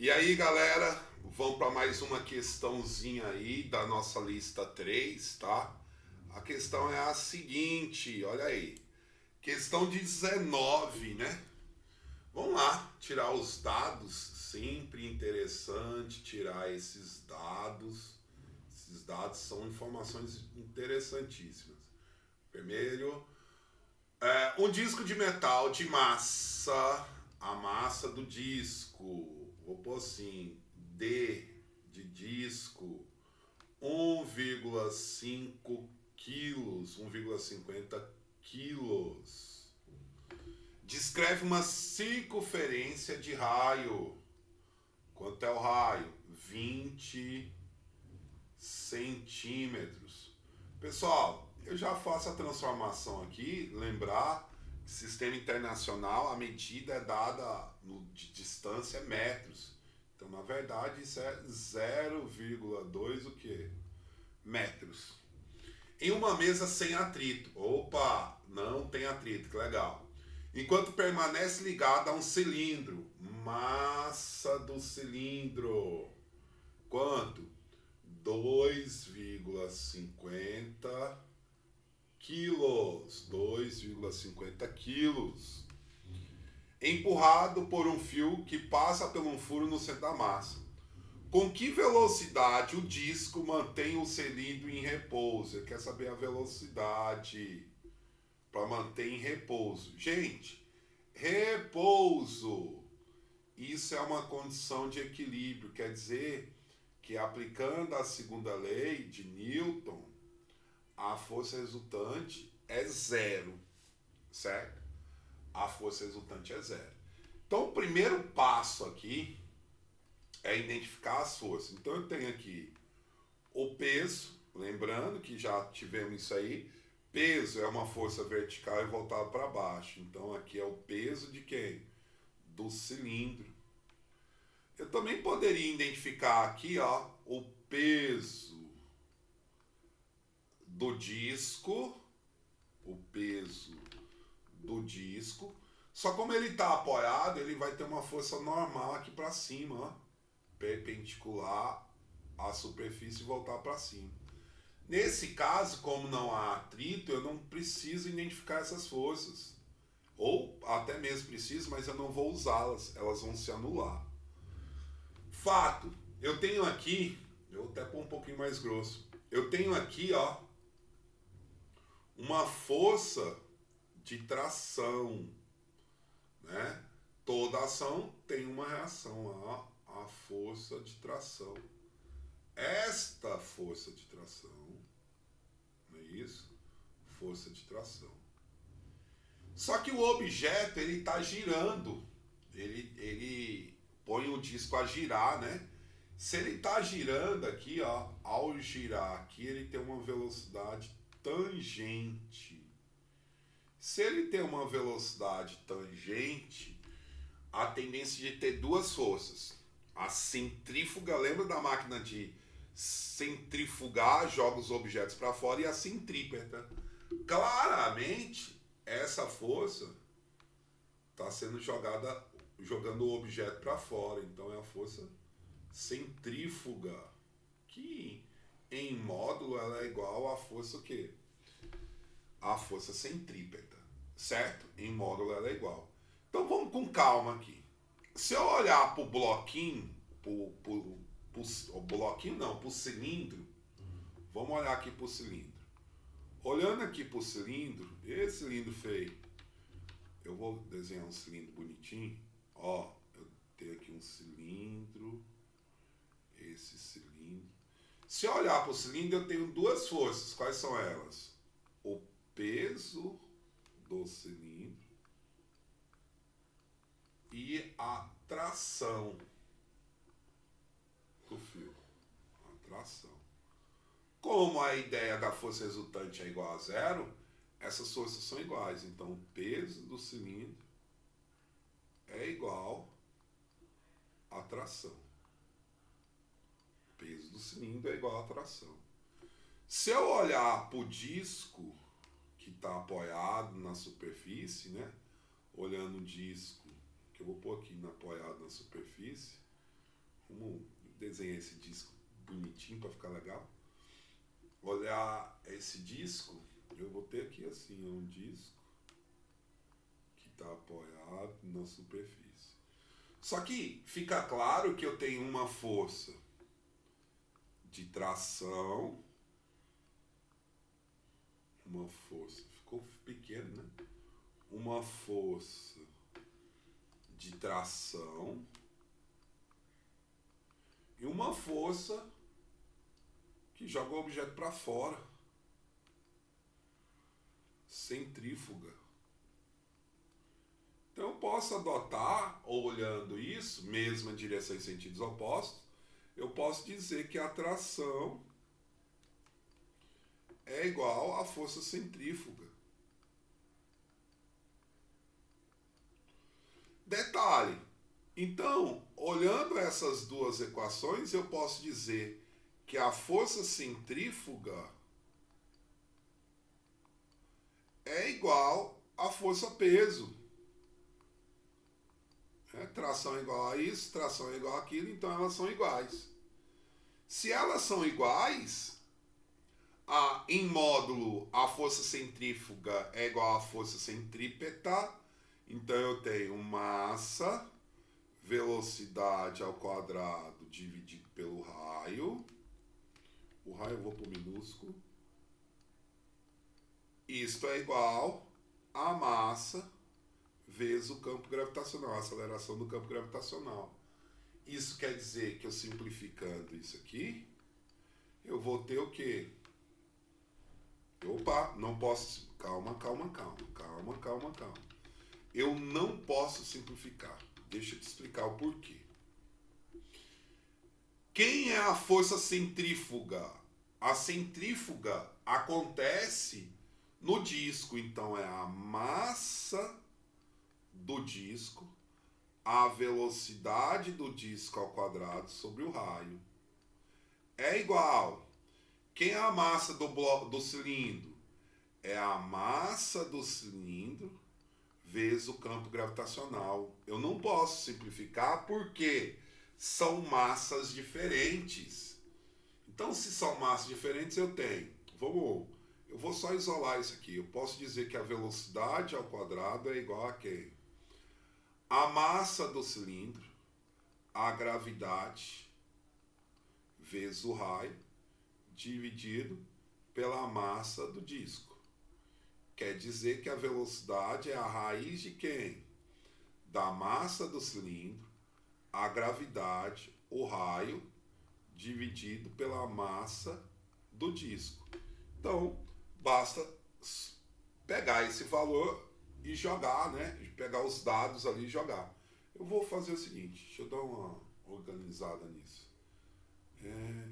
E aí, galera, vamos para mais uma questãozinha aí da nossa lista 3, tá? A questão é a seguinte, olha aí. Questão de 19, né? Vamos lá, tirar os dados. Sempre interessante tirar esses dados. Esses dados são informações interessantíssimas. Primeiro, um disco de metal de massa, a massa do disco, vou pôr assim, D de disco, 1,5 quilos, 1,50 quilos. Descreve uma circunferência de raio. Quanto é o raio? 20 centímetros. Pessoal, eu já faço a transformação aqui, lembrar que sistema internacional, a medida é dada de distância metros. Então, na verdade, isso é 0,2 o quê? Metros. Em uma mesa sem atrito. Opa, não tem atrito, que legal. Enquanto permanece ligado a um cilindro. Massa do cilindro. Quanto? 2,50 quilos. 2,50 quilos. Empurrado por um fio que passa por um furo no centro da massa. Com que velocidade o disco mantém o cilindro em repouso? Ele quer saber a velocidade para manter em repouso. Gente, repouso. Isso é uma condição de equilíbrio. Quer dizer que aplicando a segunda lei de Newton, a força resultante é zero, certo? A força resultante é zero. Então, o primeiro passo aqui é identificar as forças. Então, eu tenho aqui o peso, lembrando que já tivemos isso aí. Peso é uma força vertical e voltada para baixo. Então, aqui é o peso de quem? Do cilindro. Eu também poderia identificar aqui, ó, o peso do disco, o peso do disco. Só como ele está apoiado, ele vai ter uma força normal aqui para cima, ó, perpendicular à superfície e voltar para cima. Nesse caso, como não há atrito, eu não preciso identificar essas forças. Ou até mesmo preciso, mas eu não vou usá-las, elas vão se anular. Fato, eu tenho aqui, eu vou até pôr um pouquinho mais grosso. Eu tenho aqui, ó, uma força de tração, né? Toda ação tem uma reação, ó, a força de tração. Esta força de tração, não é isso? Força de tração. Só que o objeto ele está girando, ele põe o disco a girar, né? Se ele está girando aqui, ó, ao girar aqui ele tem uma velocidade tangente. Se ele tem uma velocidade tangente, a tendência de ter duas forças. A centrífuga, lembra da máquina de centrifugar, joga os objetos para fora, e a centrípeta. Claramente, essa força está sendo jogando o objeto para fora. Então é a força centrífuga, que em módulo ela é igual à força o quê? A força centrípeta, certo? Em módulo ela é igual. Então vamos com calma aqui. Se eu olhar para o bloquinho, o bloquinho não, para o cilindro, vamos olhar aqui para o cilindro. Olhando aqui para o cilindro, esse cilindro feio, eu vou desenhar um cilindro bonitinho. Ó, eu tenho aqui um cilindro, esse cilindro. Se eu olhar para o cilindro, eu tenho duas forças. Quais são elas? O peso do cilindro e a tração do fio. A tração. Como a ideia da força resultante é igual a zero, essas forças são iguais. Então, o peso do cilindro é igual à tração. O peso do cilindro é igual à tração. Se eu olhar para o disco que está apoiado na superfície, né? Olhando o disco, que eu vou pôr aqui apoiado na superfície, Vamos desenhar esse disco bonitinho para ficar legal. Olhar esse disco, eu vou ter aqui assim, um disco que está apoiado na superfície. Só que fica claro que eu tenho uma força de tração, uma força, ficou pequeno, né? Uma força de tração e uma força que joga o objeto para fora, centrífuga. Então eu posso adotar, olhando isso, mesmo em direção em sentidos opostos, eu posso dizer que a atração é igual à força centrífuga. Detalhe, então, olhando essas duas equações, eu posso dizer que a força centrífuga é igual à força peso. Tração é igual a isso, tração é igual àquilo, então elas são iguais. Se elas são iguais, em módulo a força centrífuga é igual à força centrípeta, então eu tenho massa, velocidade ao quadrado dividido pelo raio. O raio eu vou para o minúsculo. Isto é igual a massa vezes o campo gravitacional, a aceleração do campo gravitacional. Isso quer dizer que eu simplificando isso aqui, eu vou ter o quê? Opa, não posso... Calma. Eu não posso simplificar. Deixa eu te explicar o porquê. Quem é a força centrífuga? A centrífuga acontece no disco, então é a massa do disco, a velocidade do disco ao quadrado sobre o raio. É igual. Quem é a massa do cilindro? É a massa do cilindro vezes o campo gravitacional. Eu não posso simplificar porque são massas diferentes. Então, se são massas diferentes, eu tenho. Eu vou só isolar isso aqui. Eu posso dizer que a velocidade ao quadrado é igual a quem? A massa do cilindro, a gravidade, vezes o raio, dividido pela massa do disco. Quer dizer que a velocidade é a raiz de quem? Da massa do cilindro, a gravidade, o raio, dividido pela massa do disco. Então, basta pegar esse valor e jogar, né? Pegar os dados ali e jogar. Eu vou fazer o seguinte, deixa eu dar uma organizada nisso.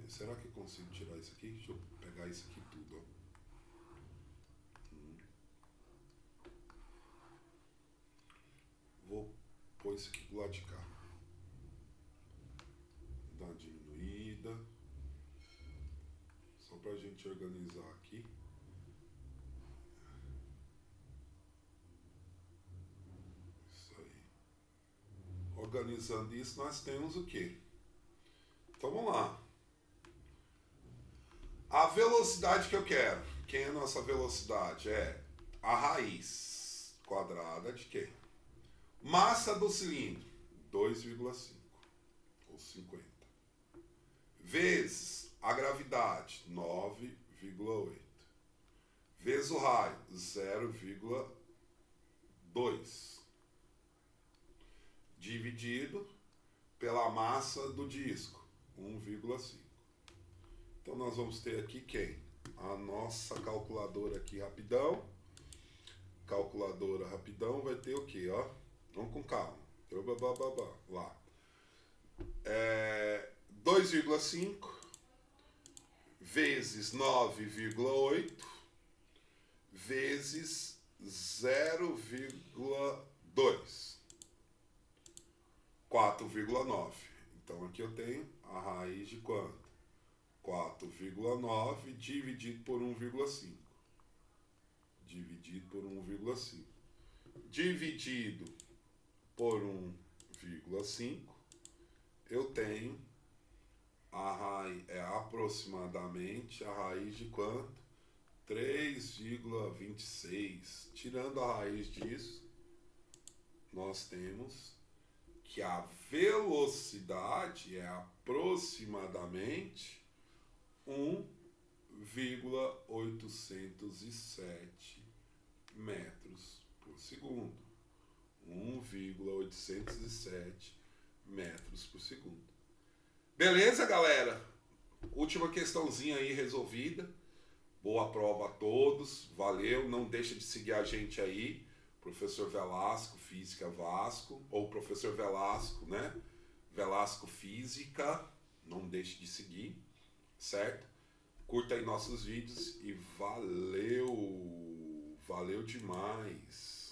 Será que eu consigo tirar isso aqui? Deixa eu pegar isso aqui tudo, ó. Vou pôr isso aqui do lado de cá. Dar uma diminuída. Só pra gente organizar aqui. Isso aí. Organizando isso, nós temos o quê? Então vamos lá. A velocidade que eu quero. Quem é a nossa velocidade? É a raiz quadrada de quê? Massa do cilindro, 2,5 ou 50. Vezes a gravidade, 9,8. Vezes o raio, 0,2. Dividido pela massa do disco, 1,5. Então nós vamos ter aqui quem? A nossa calculadora aqui rapidão. Calculadora rapidão vai ter o quê, ó? Vamos com calma. Lá. 2,5 vezes 9,8 vezes 0,2. 4,9. Então aqui eu tenho a raiz de quanto? 4,9 dividido por 1,5. Dividido por 1,5. Dividido por 1,5 eu tenho aproximadamente a raiz de quanto? 3,26. Tirando a raiz disso, nós temos que a velocidade é aproximadamente 1,807 metros por segundo. 1,807 metros por segundo. Beleza, galera? Última questãozinha aí resolvida. Boa prova a todos. Valeu. Não deixa de seguir a gente aí. Professor Velasco, Física Vasco. Ou Professor Velasco, né? Velasco Física. Não deixe de seguir. Certo? Curta aí nossos vídeos e valeu! Valeu demais!